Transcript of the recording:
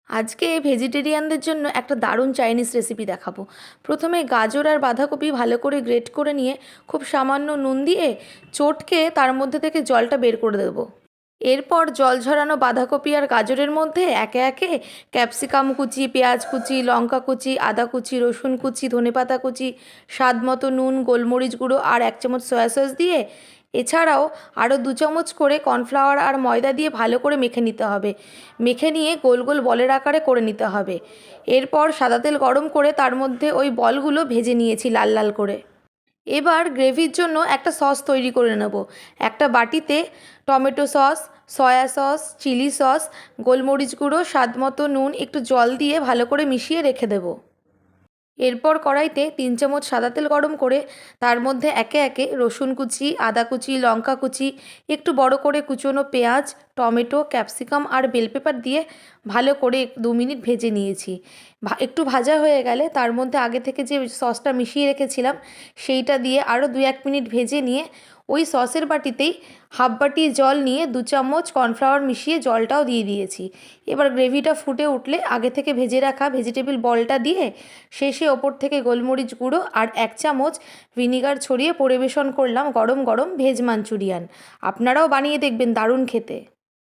আজকে ভেজিটেরিয়ানদের জন্য একটা দারুণ চাইনিজ রেসিপি দেখাবো। প্রথমে গাজর আর বাঁধাকপি ভালো করে গ্রেট করে নিয়ে খুব সামান্য নুন দিয়ে চটকে তার মধ্যে থেকে জলটা বের করে দেবো। এরপর জল ঝরানো বাঁধাকপি আর গাজরের মধ্যে একে একে ক্যাপসিকাম কুচি, পেঁয়াজ কুচি, লঙ্কা কুচি, আদা কুচি, রসুন কুচি, ধনেপাতা কুচি, স্বাদ মতো নুন, গোলমরিচ গুঁড়ো আর 1 চামচ সয়া সস দিয়ে এছাড়াও আরও 2 চামচ করে কর্নফ্লাওয়ার আর ময়দা দিয়ে ভালো করে মেখে নিতে হবে। মেখে নিয়ে গোল গোল বলের আকারে করে নিতে হবে। এরপর সাদা তেল গরম করে তার মধ্যে ওই বলগুলো ভেজে নিয়েছি লাল লাল করে। এবার গ্রেভির জন্য একটা সস তৈরি করে নেব। একটা বাটিতে tomato sauce, soya sauce, chilli sauce, গোলমরিচ গুঁড়ো, স্বাদ মতো নুন, একটু জল দিয়ে ভালো করে মিশিয়ে রেখে দেবো। এরপর কড়াইতে 3 চামচ সাদা তেল গরম করে তার মধ্যে একে একে রসুন কুচি, আদা কুচি, লঙ্কা কুচি, একটু বড় করে কুচোনো পেঁয়াজ, টমেটো, ক্যাপসিকাম আর বেল পেপার দিয়ে ভালো করে 2 মিনিট ভেজে নিয়েছি। একটু ভাজা হয়ে গেলে তার মধ্যে আগে থেকে যে সসটা মিশিয়ে রেখেছিলাম সেইটা দিয়ে আরও 2-1 মিনিট ভেজে নিয়ে ওই সসের বাটিতেই হাফ বাটি জল নিয়ে 2 চামচ কর্নফ্লাওয়ার মিশিয়ে জলটাও দিয়ে দিয়েছি। এবার গ্রেভিটা ফুটে উঠলে আগে থেকে ভেজে রাখা ভেজিটেবল বলটা দিয়ে শেষে ওপর থেকে গোলমরিচ গুঁড়ো আর 1 চামচ ভিনিগার ছড়িয়ে পরিবেশন করলাম গরম গরম ভেজ মাঞ্চুরিয়ান। আপনারাও বানিয়ে দেখবেন, দারুণ খেতে।